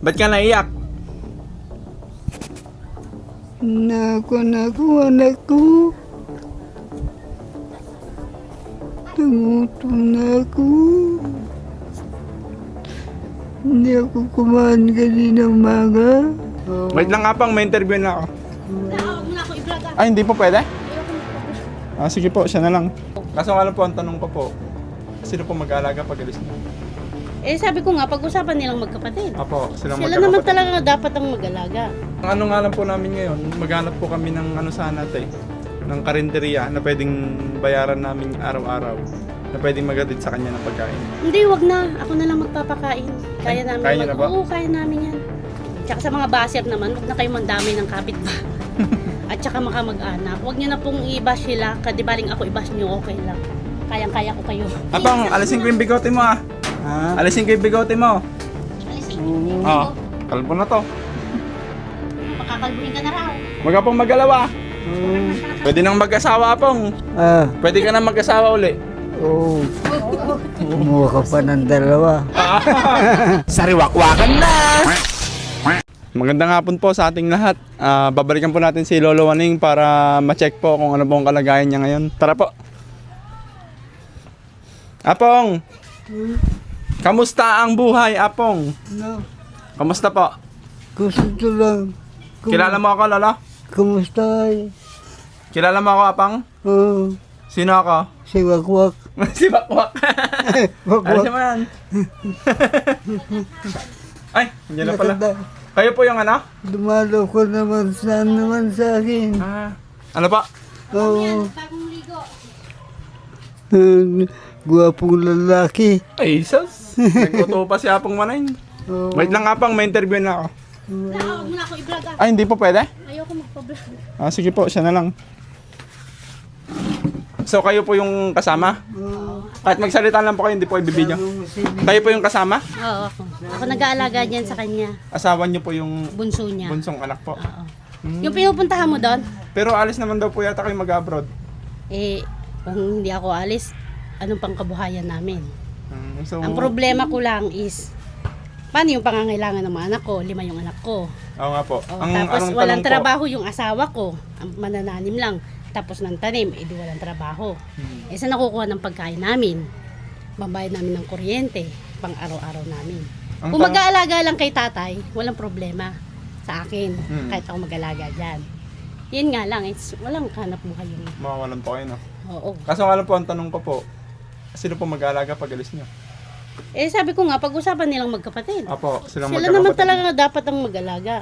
Ba't ka naiyak? Anak ko. Tumutom na ako. Hindi ako kumain kanina umaga. Wait lang Apong, may interview na ako. Huwag mo na ako i-vlog ah. Ay, hindi po pwede? Ayoko na. Sige po, siya na lang. Kaso nga lang po, ang tanong ko po, sino po mag-aalaga pag alis niyo? Eh sabi ko nga, pag-usapan nilang magkapatid. Apo, silang Sila naman magkakapatid. talaga dapat ang mag-alaga. Ang ano nga lang po namin ngayon, maghanap po kami ng ano sana ng karinderya na pwedeng bayaran namin araw-araw. Na pwedeng magatid sa kanya ng pagkain. Hindi, wag na. Ako na lang magpapakain. Kaya namin. kaya niyo na ba? Oo, kaya namin yan. Tsaka sa mga baser naman, wag na kayo mandamay ng kapitbahay. At tsaka makamag-anak. Wag niyo na pong i-bash sila. Kadibaling ako i-bash niyo, okay lang. Kayang-kaya ko kayo. Apong, alisin ko yung bigote mo ah. Ha? Alisin ko yung bigote mo. Alisin. Oo. Kalbo na to. Makakalbuhin ka na raw. Huwag ka pong mag-alawa. Pwede nang mag-asawa, Apong. Pwede ka nang mag-asawa uli. Oo. Kumuha ka pa ng dalawa. Sariwakwakan na! Magandang hapon po sa ating lahat. Babalikan po natin si Lolo Waning para ma-check po kung ano po ang kalagayan niya ngayon. Tara po. Apong! Kamusta ang buhay, Apong? No. Kamusta po? Gusto lang. Kilala mo ako, Lolo? Kumusta? Kilala mo ako, Apong? Oo. Sino ako? Si Wakwak. Si Bakwak. Ano Wakwak. siya man? Ay, hindi na pala. Kayo po yung ano? Dumalo ko naman sa akin. Ano pa? Oo. Bagong ligo. Gwapong lalaki. Ay, sus. Nagkuto pa si Apong Manayin. Oo. Wait lang Apong, may interview na ako. Huwag mo na ako i-vlog ah. Ay, hindi po pwede? Ayoko magpa-vlog. Sige po, siya na lang. So, kayo po yung kasama? Kahit magsalita lang po kayo, hindi po ibibidyo. Kayo po yung kasama? Oo, ako. Ako nag-aalaga dyan sa kanya. Asawa niyo po yung Bunso niya. bunsong anak po. Oo. Yung pinupuntahan mo doon, Pero alis naman daw po yata kayo mag-abroad. eh, kung hindi ako alis, anong pang kabuhayan namin? So, Ang problema ko lang is, paano yung pangangailangan ng mga anak ko? 5 yung anak ko. Oo nga po. O, tapos anong walang tanong po? trabaho yung asawa ko. Ang manananim lang. Tapos ng tanim, di walang trabaho. Eh, saan nakukuha ng pagkain namin? Babayad namin ng kuryente, pang araw-araw namin. Ang Kung tanong- mag-aalaga lang kay tatay, walang problema sa akin. Kahit ako mag-aalaga dyan. Yun nga lang, walang hanap buhay yun. Mawawalan po kayo, no? Oo. Kaso nga lang po, ang tanong ko po, sino po mag-aalaga pag alis niyo? Eh, sabi ko nga, pag-usapan nilang magkapatid. Apo, silang Sila naman magkakapatid. talaga dapat ang mag-alaga.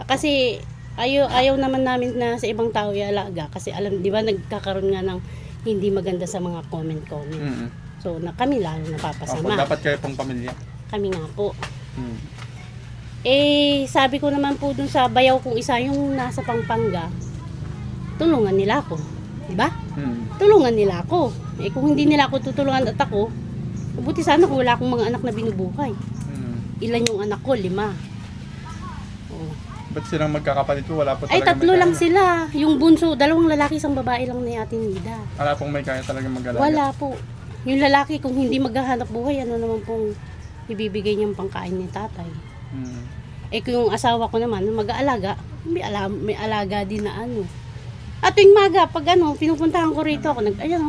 Kasi ayaw naman namin na sa ibang tao i-alaga. Kasi alam, di ba, nagkakaroon nga ng hindi maganda sa mga comment. Mm-mm. So, kami lalo Opo, napapasama. dapat kayo pong pamilya. Kami nga po. Mm. Eh, sabi ko naman po dun sa bayaw kong isa, yung nasa Pampanga, tulungan nila ako. Di ba? Mm. Tulungan nila ako. Eh, kung hindi nila ako tutulungan at ako, mabuti sana kung wala akong mga anak na binubuhay. Mm. Ilan yung anak ko? 5. Oh. Ba't silang magkakapatid po? Wala po Ay, talaga 3 lang sila. Yung bunso, 2 lalaki, 1 babae lang ni Ate Nida. Wala pong may kaya talaga mag-alaga. Wala po. Yung lalaki, kung hindi maghahanap buhay, ano naman pong ibibigay niyang pangkain ni tatay. Mm. Eh, kung yung asawa ko naman, mag-aalaga, may alaga din na ano. At tuwing maga, pag pinupuntahan ko rito, ako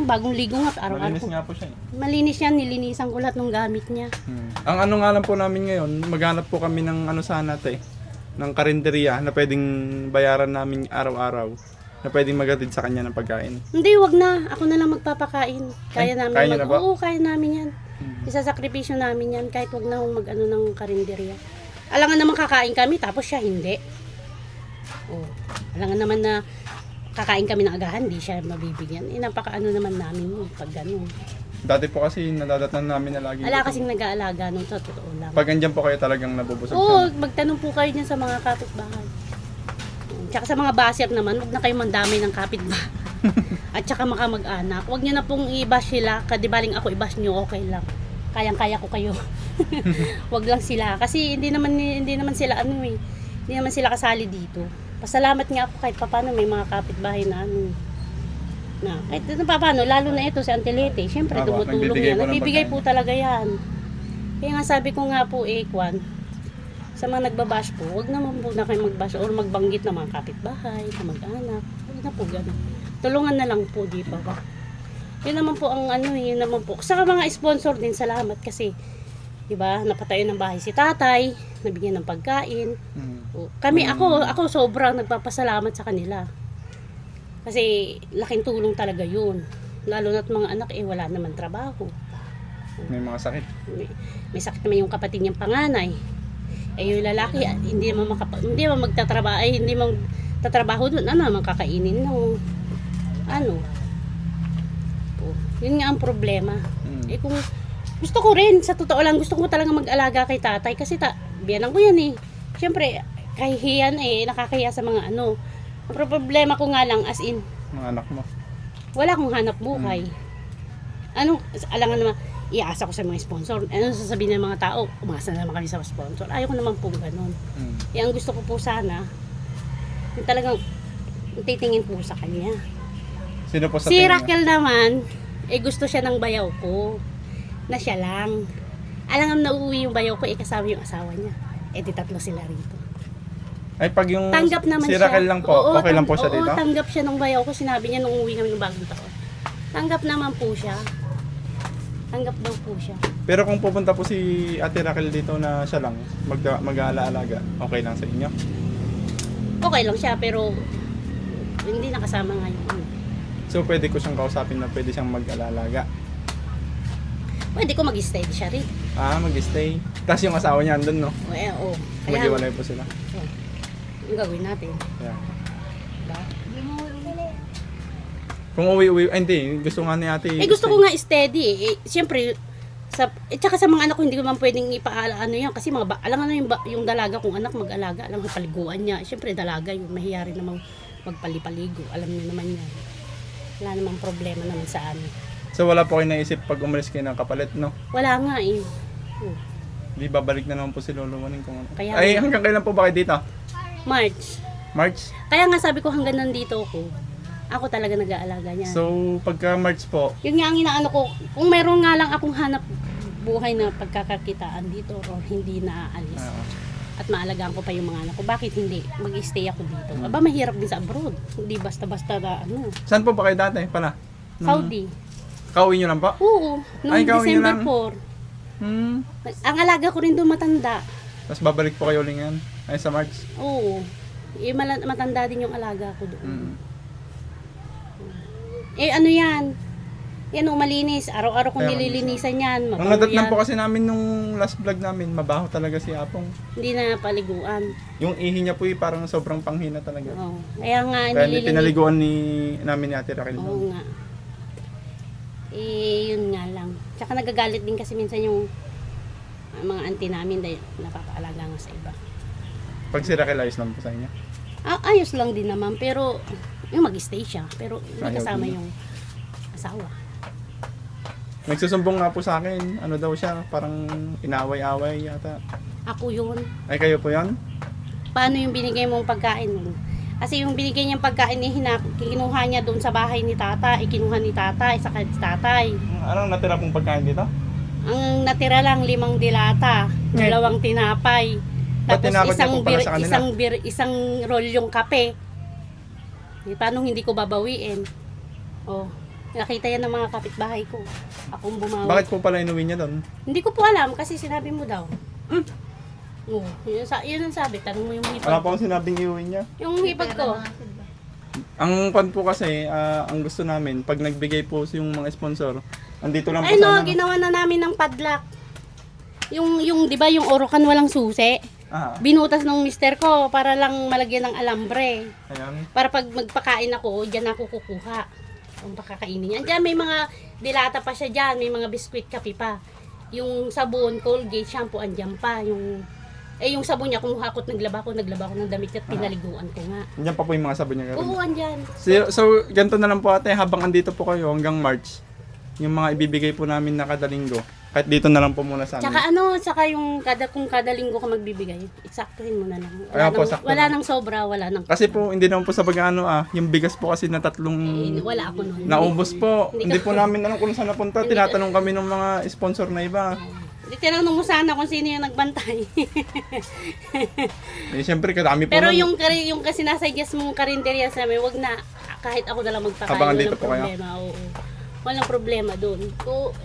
bagong ligo nga, araw-araw Malinis ko. nga po siya. Malinis yan, nilinisan ko lahat ng gamit niya. Ang ano nga lang po namin ngayon, maghanap po kami ng ano sana ng karinderya na pwedeng bayaran namin araw-araw. Na pwedeng magatid sa kanya ng pagkain. Hindi, wag na. Ako na lang magpapakain. Kaya namin kaya niyo na ba? Oo, kaya namin yan. Isasakripisyo namin yan kahit wag na akong mag-ano ng karinderya. Alangan naman kakain kami, tapos siya hindi. Oh, alangan naman na kakain kami ng agahan, di siya mabibigyan. Napaka-ano naman namin yun pag gano'n. Dati po kasi nadadatnan namin na lagi. Wala kasing nag-aalaga nun, sa totoo lang. Pag andyan po kayo talagang nabubusog Oo, siya. magtanong po kayo dyan sa mga kapitbahay. Tsaka sa mga baser naman, huwag na kayo mandamay ng kapitbahay. At tsaka makamag-anak. Huwag niyo na pong i-bash sila. Kadibaling ako i-bash niyo, okay lang. Kayang-kaya ko kayo. Huwag lang sila. Kasi hindi naman sila hindi naman sila kasali dito. Pasalamat nga ako kahit paano may mga kapitbahay na kahit paano, lalo na ito si Auntie Lete. Siyempre, Tama, tumutulong nagbibigay yan. po ng Nagbibigay pagkain. po talaga yan. Kaya nga sabi ko nga po, Kwan, Sa mga nagbabash po, wag naman po na kayo magbash or magbanggit ng mga kapitbahay, na mag-anak. Wag na po ganun. Tulungan na lang po, di ba ba? Yun naman po ang ano, yun naman po. Sa mga sponsor din, salamat kasi, di ba, napatayo ng bahay si tatay, nabigyan ng pagkain. O, kami, ako sobrang nagpapasalamat sa kanila. Kasi laking tulong talaga yun. Lalo na't mga anak wala naman trabaho. May mga sakit. May sakit naman yung kapatid niyang panganay. Yung lalaki, hindi naman magtatrabaho, hindi man tatrabaho doon, ano naman kakainin no. Ano? Oh, yun nga ang problema. Kung gusto ko rin, sa totoo lang, gusto ko talaga mag-alaga kay tatay kasi biyanan ko yan eh. Siyempre, kahihiyan nakakahiya sa mga ano. Ang problema ko nga lang, as in, Mga anak mo. wala akong hanap buhay. Ano, alangan naman, iasa ko sa mga sponsor. Ano sasabihin ng mga tao? Umasa naman kami sa sponsor. Ayaw ko naman po ganun. Ang gusto ko po sana, yung talagang titingin po sa kanya. Sino po sa Si tingin niyo? Raquel naman, gusto siya ng bayaw ko. Na siya lang. Alangan na uuwi yung bayaw ko, kasama yung asawa niya. Di tatlo sila rito. Ay, pag yung Tanggap naman si siya. Raquel lang po, Oo, okay lang po siya oo, dito? tanggap siya ng bayaw ko. Sinabi niya nung uwi kami ng bagong taon. Tanggap naman po siya. Tanggap daw po siya. Pero kung pupunta po si Ate Raquel dito na siya lang, mag-aalaga, okay lang sa inyo? Okay lang siya, pero hindi nakasama nga yung ano. So, pwede ko siyang kausapin na pwede siyang mag-alaga. Pwede ko mag-stay siya rin. Mag-stay. Tapos yung asawa niya andun, no? Oo. Kaya, Mag-iwalay po sila. yung gagawin natin. Yeah. Diba? Kung uwi-uwi, hindi. Gusto nga ni ate. Gusto ko nga steady. Siyempre, tsaka sa mga anak ko, hindi ko naman pwedeng ano yan. Kasi alam nga yung dalaga kong anak mag-alaga. Alam nga paliguan niya. Siyempre, dalaga yun. Mahiya rin namang magpalipaligo. Alam niyo naman yan. Wala namang problema naman sa amin. So, wala po kayo naisip pag umalis kayo ng kapalit, no? Wala nga eh. Di babalik na naman po si Lolo Waning kung ano. Kaya Ay, nga. hanggang kailan po ba kayo dito? March. March? Kaya nga sabi ko hanggang nandito ako talaga nag-aalaga niya. So, pagka March po, Yun nga ang inaano ko, kung meron nga lang akong hanap buhay na pagkakakitaan dito o hindi na aalis at maalagaan ko pa yung mga anak ko, bakit hindi mag-stay ako dito? Aba, mahirap din sa abroad. Hindi basta-basta na ano. saan po ba kayo dati pala? Saudi. Kauwi nyo lang po? Oo, noong Ay, ikaw yun December lang. 4. Ang alaga ko rin doon matanda. Tapos babalik po kayo ulit ngayon? Ay, sa March? Oo. Matanda din yung alaga ko doon. Ano yan? Yan malinis. Araw-araw kong Kaya nililinisan yan. Ang Mabaho nadatnan yan. po kasi namin nung last vlog namin, mabaho talaga si Apong. Hindi na paliguan. Yung ihi niya po parang sobrang panghina talaga. Oo. Kaya nga, Kaya nililinis. pinaliguan namin ni Ate Raquel. Oo nga. Yun nga lang. Tsaka nagagalit din kasi minsan yung mga auntie namin dahil napapaalaga nga sa iba. Pag si Raquel ayos lang po sa inyo. Ayos lang din naman, pero yung mag-stay siya. Pero may Ayaw kasama din. yung asawa. Nagsusumbong nga po sa akin, ano daw siya, parang inaway-away yata. Ako yun. Ay, kayo po yan? Paano yung binigay mong pagkain? Kasi yung binigay niyang pagkain kinuha niya doon sa bahay ni tata, ikinuha ni tata, sa tatay. Anong natira pong pagkain dito? Ang natira lang 5 dilata, 2 tinapay. Ba't Tapos tinapay niya po para sa kanila? isang rolyong kape. Paano hindi ko babawiin? Oh, nakita yan ng mga kapitbahay ko. Akong bumawi. Bakit po pala inuwi niya doon? Hindi ko po alam kasi sinabi mo daw. Oh, yun ang sabi. Tanong mo yung hipag Wala ko. pa akong sinabing iuwi niya. Yung hipag ko. Ang pan po kasi, ang gusto namin, pag nagbigay po yung mga sponsor, andito lang po Ay no, sana. ginawa na namin ng padlock. Yung di ba yung orokan walang susi? Ah, Binutas ng mister ko para lang malagyan ng alambre. ayan. Para pag magpakain ako, diyan ako kukuha. Ang pakakainin niya. Diyan may mga dilata pa siya diyan, may mga biskwit, kape pa. Yung sabon, Colgate, shampoo andyan pa. Yung sabon niya, kumuha ko at naglaba ko ng damit at pinaliguan ko nga. Andiyan pa po yung mga sabon niya. Oo, andyan. So, ganito na lang po ate, habang andito po kayo hanggang March, yung mga ibibigay po namin na kada linggo, kahit dito na lang po muna sa Tsaka amin. tsaka yung kung kada linggo ka magbibigay, eksaktuhin mo na lang. Ayan po, sakto Wala lang. nang sobra, wala nang Kasi po, hindi naman po sa pag-ano yung bigas po kasi na tatlong wala ako noon. naubos po. Hindi Hindi po namin alam kung saan napunta. Tinatanong kami ng mga sponsor na iba. Hindi Di tinanong mo sana kung sino yung nagbantay. Eh, siyempre, kadami po Pero nun. yung kasi sinasuggest mong karinderya sa amin, wag na. Kahit ako na lang magpakain, Habang walang andito po kayo? problema. Oo. Walang problema doon. So,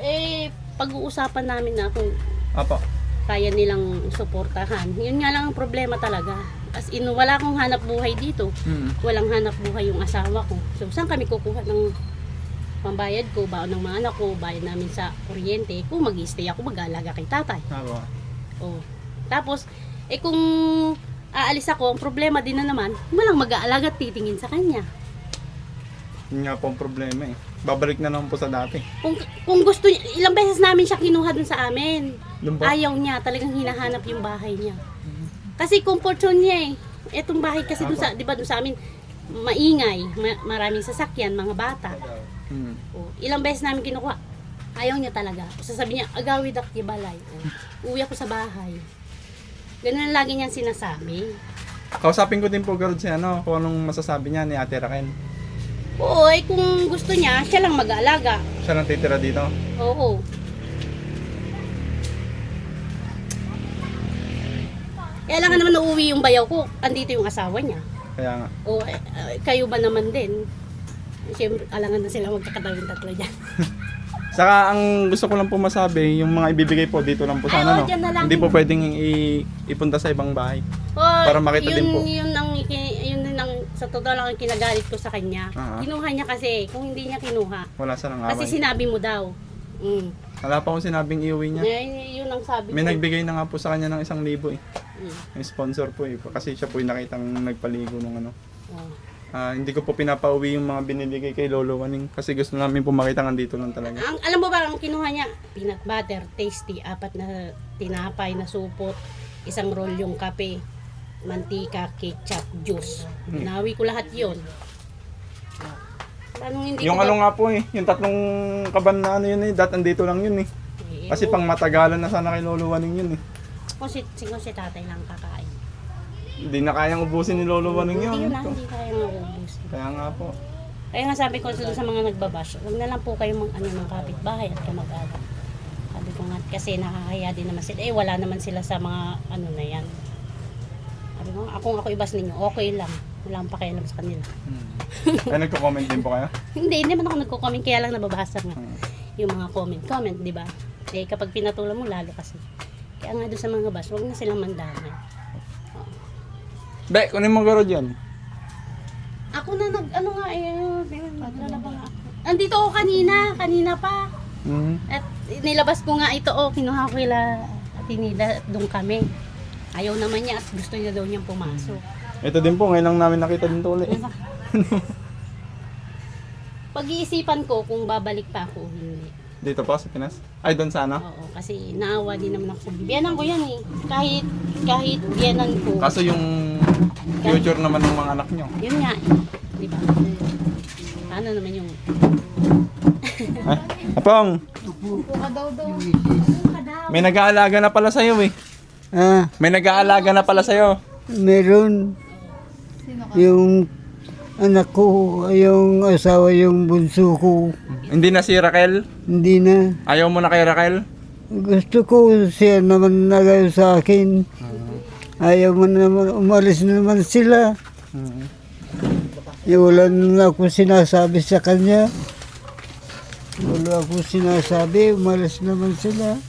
pag-uusapan namin na kung Apo. kaya nilang suportahan. Yun nga lang ang problema talaga. As in, wala akong hanap buhay dito. Walang hanap buhay yung asawa ko. So, saan kami kukuha ng pambayad ko, baon ng mga anak ko, bayad namin sa kuryente. Kung mag-stay ako, mag-aalaga kay tatay. Apo. Oh. Tapos, kung aalis ako, ang problema din na naman, walang mag-aalaga at titingin sa kanya. Yun nga po ang problema eh. Babalik na naman po sa dati. Kung gusto niya, ilang beses namin siya kinuha dun sa amin. Doon po. Ayaw niya, talagang hinahanap yung bahay niya. Kasi comfort zone niya eh. Etong bahay kasi dun sa, di ba dun sa amin, maingay, maraming sasakyan, mga bata. Oh, ilang beses namin kinukuha. Ayaw niya talaga. Sasabi niya, agawid ak balay. Uwi ako sa bahay. Ganun ang lagi niyang sinasabi. Kausapin ko din po, Garod, si ano, kung anong masasabi niya ni Ate Raquel. Oo, kung gusto niya, siya lang mag-aalaga. Siya lang titira dito. Oo. Kaya lang naman nauwi yung bayaw ko, andito yung asawa niya. Kaya nga. O kayo ba naman din? Siyempre, alangan na sila magkakatawin tatlo dyan. Saka ang gusto ko lang po masabi, yung mga ibibigay po dito lang po Ay, sana, no? dyan na lang. Hindi po pwedeng ipunta sa ibang bahay. Para makita din po. Yun ang sa totoo lang ang kinagalit ko sa kanya. Aha. Kinuha niya kasi, kung hindi niya kinuha. Wala sa nang Kasi away. sinabi mo daw. Wala pa akong sinabing iuwi niya. Yun ang sabi May ko. nagbigay na nga po sa kanya ng 1,000 eh. Mm. May sponsor po eh. Kasi siya po yung nakitang nagpaligo nung ano. Oh. Hindi ko po pinapauwi yung mga binibigay kay Lolo Waning. Kasi gusto namin po makita nga dito lang talaga. Alam mo ba ang kinuha niya? Peanut butter, tasty, 4 na tinapay na supot, 1 rolyong kape, mantika, ketchup, juice. Nawi ko lahat yon. Anong hindi Yung ko ano nga po eh. Yung 3 kaban na ano yun eh. Andito lang yun eh. Kasi pang matagalan na sana kay Lolo Waning yun eh. Kung si tatay lang kakain. Hindi na kayang ubusin ni Lolo Waning yun. Hindi yun na, hindi kaya nga ubusin. Kaya nga po. Kaya nga sabi ko sa mga nagbabash, huwag na lang po kayo ng kapitbahay at kamag-anak. Sabi ko nga, kasi nakakaya din naman sila. Wala naman sila sa mga ano na yan. Sabi ko, ako ibas ninyo, okay lang. Wala akong pakialam sa kanila. Ay, nagko-comment din po kayo? Hindi naman ako nagko-comment, kaya lang nababasa nga. Yung mga comment, di ba? Kapag pinatulan mo, lalo kasi. Kaya nga doon sa mga bash, huwag na silang mandamay. Be, kunin mo Garod yan. Ako na naglalaba nga ako. Andito ako kanina pa. At nilabas ko nga ito, kinuha ko kila Tinida, doon kami. Ayaw naman niya at gusto niya daw niyang pumasok. Ito din po, ngayon lang namin nakita din to ulit. Pag-iisipan ko kung babalik pa ako o hindi. Dito po sa Pinas? Ay, doon sana? Oo, kasi naawa din naman ako sa biyanan ko yan eh. Kahit biyanan ko. Kaso yung future naman ng mga anak nyo. Yun nga eh. Di ba? Ano naman yung... Ay, Apong! May nag-aalaga na pala sa'yo eh. May nag-aalaga na pala sa'yo. Meron. Yung anak ko, yung asawa, yung bunso ko, Hindi na si Raquel? hindi na. Ayaw mo na kay Raquel? Gusto ko siya naman nagayo sa akin. Ayaw mo naman, umalis naman sila. Wala naman ako sinasabi sa kanya. Wala ako sinasabi, umalis naman sila.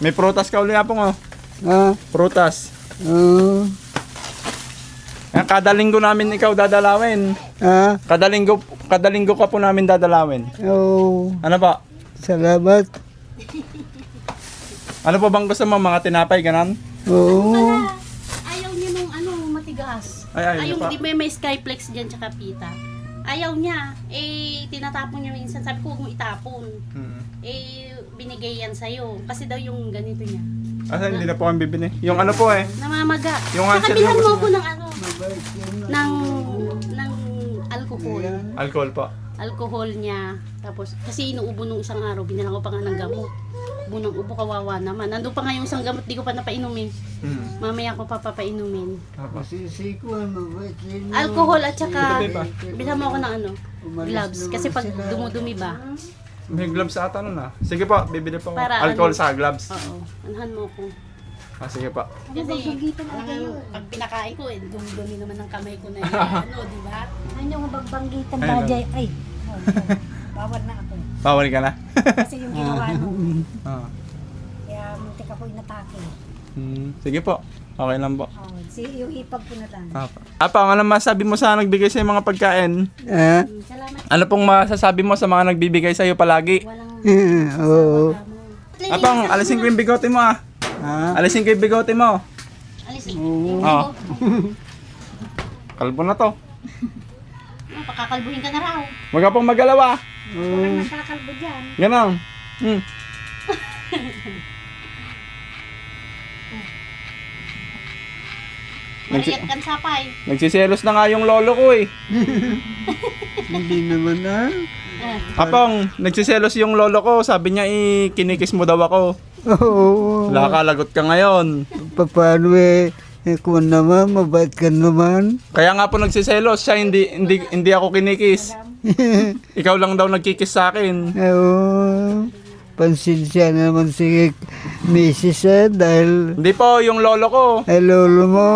May prutas ka uli, Apong oh. Prutas. Kada linggo namin ikaw dadalawin. Kada linggo ka po namin dadalawin. Ano pa? Salamat. Ano pa bang gusto mo? Mga tinapay, ganon? Oo. Ayaw niya nung matigas. Ayaw niya pa. Di ba may Skyplex dyan tsaka pita. Ayaw niya. Tinatapon niya minsan. Sabi ko, huwag mo itapon. Binigay yan sa'yo. Kasi daw yung ganito niya. Hindi na po kami bibili. Yung ano po eh. Namamaga. Yung Saka answer bilhan mo mo gusto ako ng alcohol. Alcohol po. Alcohol niya. Tapos, kasi inuubo nung isang araw, binalang ko pa nga ng gamot. Ubo ng ubo, kawawa naman. Nandun pa nga yung isang gamot, di ko pa napainumin. Mamaya ko pa papainumin. Alcohol at saka, bilhan mo ako ng gloves. Kasi pag dumudumi ba, May gloves ata nun ah. Sige po, bibili po ako. Para Alcohol ano? sa gloves. Oo. Anahan mo ko. Ah, sige po. Kasi pag pinakain ko, dumi naman ng kamay ko na yun. Ano, di ba? Ano yung bagbanggitan Ayun, ba, oh. Jay? Ay, no, bawal na ako. Bawal ka na. Kasi yung ginawa nung, Ah. kaya muntik ako inatake. Sige po. Okay lang po. Oh, yung ipag ko na lang. Apang, ano masabi mo sa nagbigay sa mga pagkain? Ah, Salamat. Ano pong masasabi mo sa mga nagbibigay sa iyo palagi? Walang oo. Apang, alisin ko yung bigote mo ah. Ah, Alisin ko yung bigote mo. alisin. Oo. Kalbo na to. Pakakalbuhin ka na raw. Huwag ka pong magalawa. Walang nagkakalbo dyan. Ganon. Mariyat kan sapay. Nagsiselos na nga yung lolo ko eh. hindi naman ah. Apang, nagsiselos yung lolo ko. Sabi niya kinikis mo daw ako. Oo. Nakakalagot ka ngayon. Paano eh? Kung naman, mabait ka naman. Kaya nga po nagsiselos siya, hindi ako kinikis. Ikaw lang daw nagkikis sa akin. Oo. Pansensya naman si Mrs. Dahil Hindi po, yung lolo ko. ay lolo mo.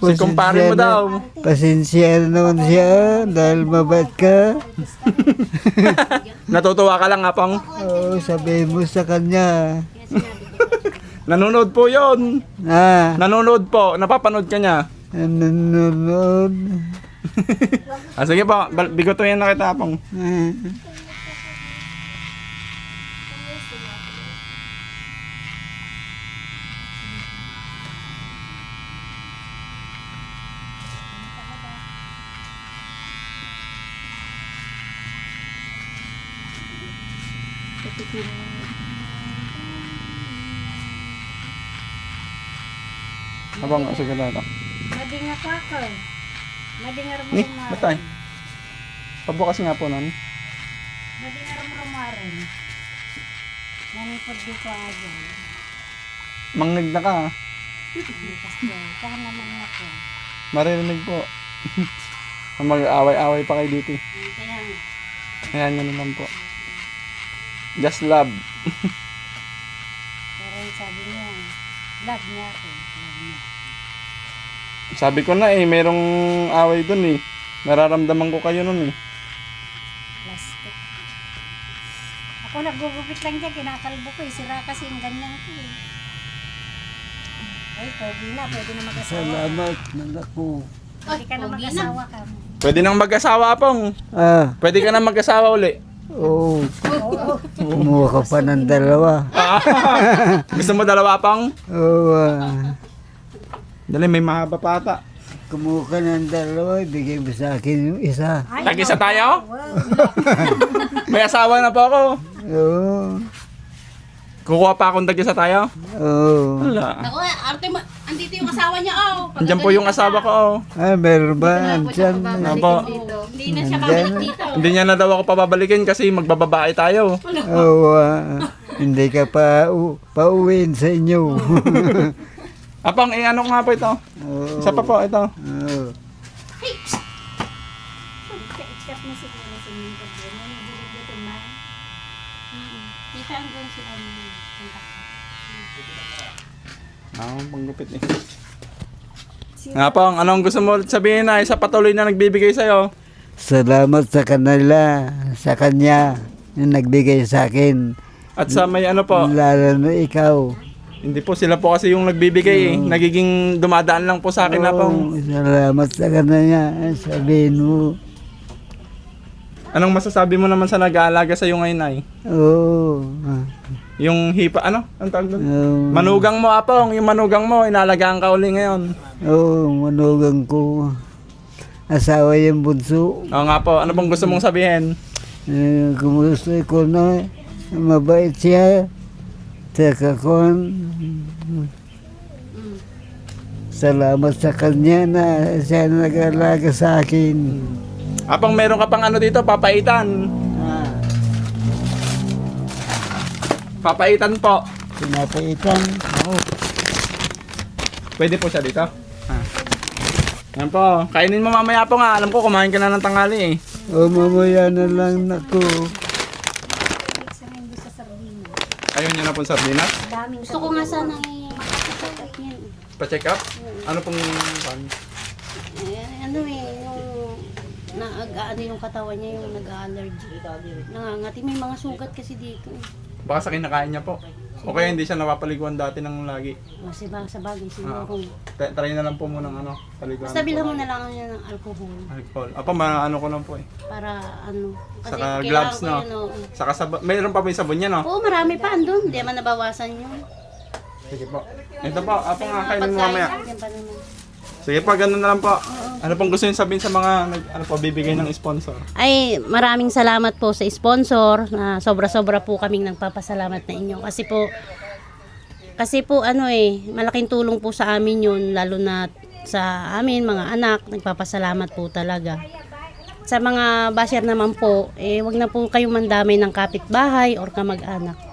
Si kumpare mo daw. Pasensya naman siya dahil mabait ka. Natutuwa ka lang, Apang. Oo, sabihin mo sa kanya. Nanonood po yon. Ah, Nanonood po. Napapanood ka niya. nanonood. Sige po, bigotoyan na kita, Apang. Ah. Apang, sige na ito. Madinga ko ako. Madingar mo Ni, rumarin. batay. Pabukas nga po nun. Madingar mo rumarin. Nanipod di ko agad. Mangnig na ka. Kasi, kaya naman ako. Maririnig po. Mag-away-away pa kayo dito. Kaya nga. Ayan nyo naman po. Just love. Pero yung sabi niya, love niya ako. Love niya. Sabi ko na merong away dun eh. Nararamdaman ko kayo nun eh. Plastic. Ako nagugupit lang dyan, kinakalbo ko eh. Sira kasi yung ganyan ko eh. Ay, pogi na, pwede na mag-asawa. Salamat, ako. Pwede ka na pogi na. mag-asawa ka mo. Pwede nang mag-asawa, Apong. Ah, Pwede ka nang mag-asawa uli. oo. Kumuha ka pa ng dalawa. Gusto mo dalawa, Apong? Oo. Ah. Dali, may mahaba pa ata. Kumuha ka ng dalawa, ibigay mo sa akin yung isa. Ay, Tag-isa tayo? wow. May asawa na po ako. Oo. Kukuha pa akong tag-isa tayo. Oo. Wala. Ako, arte mo, andito yung asawa niya, oh. Andyan po yung asawa ko, oh. Ah, meron ba? Andyan. Opo. Hindi na siya babalik dito. Hindi niya na daw ako papabalikin kasi magbababae tayo. Oo. Hindi ka pauwiin sa inyo. Apang, ano nga po ito? Oo. Isa pa po, ito. Oo. Ikat mo siguro sa inyong problema. Hindi dito na. Kita ang gawin sila ng Panggupit eh. Nga Pang, anong gusto mo sabihin na sa patuloy na nagbibigay sa'yo? Salamat sa kanila, sa kanya, yung nagbigay sa akin. At sa may ano po, Lalo na ikaw. hindi po sila po kasi yung nagbibigay eh. Nagiging dumadaan lang po sa akin na Pang. Oo, salamat sa kanila. Sabihin mo. Anong masasabi mo naman sa nag-aalaga sa'yo ngayon ay? Oo. Yung hipa, ano? Ang tawag doon? Oo. Manugang mo, Apong. Yung manugang mo, inalagaan ka uli ngayon. Oo, manugang ko. Asawa yung bunso. Oo nga po. Ano pong gusto mong sabihin? Kumusta ko na. Mabait siya. Saka ko. Salamat sa kanya na siya nag-alaga sa akin. Apong meron ka pang ano dito, papaitan. Papaitan po. Pinapaitan. Pwede po siya dito. Yan po. Kainin mo mamaya po nga. Alam ko kumain ka na ng tanghali eh. O mamaya na lang ako. pong sardinas? Daming Gusto ko nga sana makakacheck up yan. Pa-check up? Ano pong Ano yung ano yung katawan niya, yung nag-allergy. Nangangati, may mga sugat kasi dito. baka sa kinakain niya po. O kaya hindi siya napapaliguan dati ng lagi. Kasi ba sa bagay siguro. Try na lang po muna ng paliguan. Basta bilhan mo na lang niya ng alcohol Alcohol. Apa, maano ko lang po eh. para ano. Kasi Saka kailangan gloves, ko no? yun, oo. Saka mayroon pa po yung sabon niya, no? Oo, marami pa andun. Hindi man nabawasan yun. Sige po. Ito po, apa nga kainin mo mamaya. Yan pa naman. Sige po, ganun na lang po. Ano pong gusto niyo sabihin sa mga bibigay ng sponsor? Ay, maraming salamat po sa sponsor na sobra-sobra po kaming nagpapasalamat na inyo. Kasi po malaking tulong po sa amin yun, lalo na sa amin, mga anak, nagpapasalamat po talaga. Sa mga basher naman po, wag na po kayong mandamay ng kapitbahay or kamag-anak.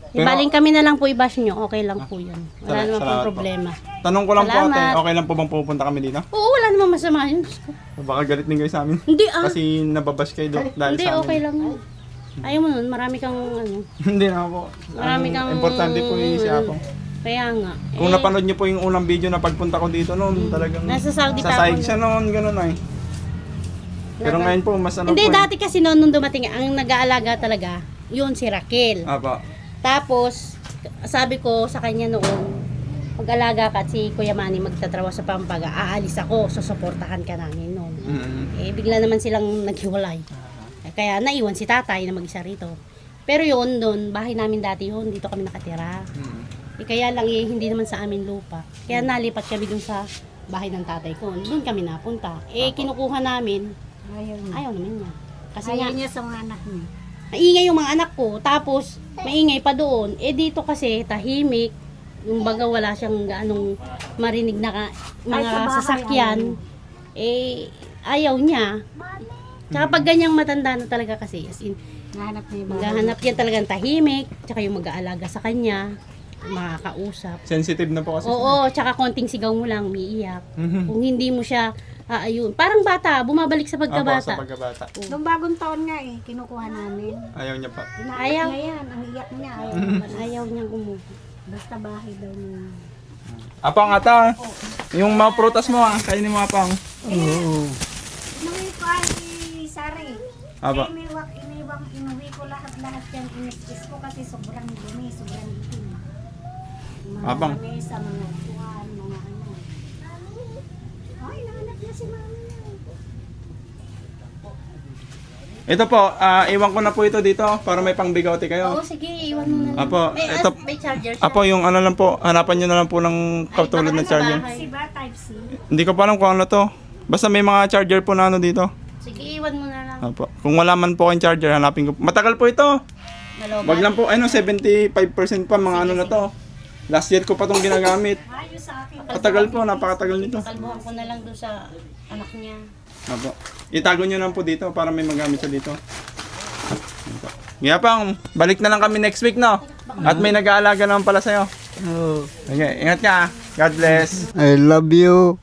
Baling kami na lang po i-bash nyo, okay lang po yun. Wala naman Salamat pong po. problema. Tanong ko lang po ate, Salamat. okay lang po bang pupunta kami dito? Oo, wala naman masama yun. Baka galit din kayo sa amin. Hindi Kasi nababash kayo dahil Hindi, sa amin. okay lang yun. Ayaw mo nun, marami kang Hindi na po. Marami kang... Importante po yung siya po. Kaya nga. Kung napanood niyo po yung unang video na pagpunta ko dito noon, talagang Nasa Saudi pa sasaig ako siya noon, gano'n ay. Pero ngayon po, mas ano Hindi, po. dati kasi noon nung dumating, ang nag-aalaga talaga, yun si Raquel. Apa. Tapos, sabi ko sa kanya noon, mag-alaga ka at si Kuya Manny magtatrabaho sa Pampanga, aalis ako, susuportahan ka namin noon. Bigla naman silang naghiwalay. Kaya naiwan si tatay na mag-isa rito. Pero yun, doon, bahay namin dati yun, dito kami nakatira. Kaya lang hindi naman sa amin lupa. Kaya nalipat kami dun sa bahay ng tatay ko. Doon kami napunta. Kinukuha namin, ayaw naman niya. Kasi nga, Ayaw niya sa mga anak niya. maingay yung mga anak ko, tapos maingay pa doon. Dito kasi tahimik, yung baga wala siyang gaanong marinig na Kahit sa mga bahay, sasakyan. Ayaw niya. Tsaka pag ganyang matanda na talaga kasi, as in, Nahanap niya yung mga maghahanap yan talagang tahimik, tsaka yung mag-aalaga sa kanya, makakausap. Sensitive na po kasi. Oo, tsaka konting sigaw mo lang, umiiyak. Kung hindi mo siya, ayun, parang bata, bumabalik sa Apo, sa pagkabata. pagkabata. Nung bagong taon nga kinukuha namin. Ayaw niya pa. Inaayos Ayaw. niya yan, ang iyak niya. Ayaw niyang umuwi. Basta bahay daw niya. Apang ata, yung mga prutas mo kainin mo apang. Oo. Inuwi ko ay Sari. Apa. Inuwi ko lahat yan. Inis ko kasi sobrang dumi, sobrang itim. Abang. Marami sa mga tuwan, mga ano. Ay, nahanap niya si mami niya. Ito po, iwan ko na po ito dito para may pangbigote Oo, kayo. sige, iwan mo na lang. Apo, ito, May charger siya. apo yung ano lang po, hanapan nyo na lang po ng katulad na baka charger. sa bahay. Si ba, type C? Hindi ko pa alam kung ano to. Basta may mga charger po na ano dito. Sige, iwan mo na lang. Apo. Kung wala man po kayong charger, hanapin ko. Matagal po ito. Nalobat. Wag lang po, 75% pa mga ano na to. Last year ko pa itong ginagamit. Ayos sa akin. Katagal po, napakatagal nito. Kalbuhan ko na lang doon sa anak niya. Apo. Itago nyo lang po dito para may magamit siya dito. Kaya pang, balik na lang kami next week, no? At may nag-aalaga naman pala sa'yo. Oo. Okay, ingat ka. God bless. I love you,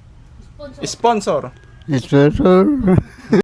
Sponsor. Inspector.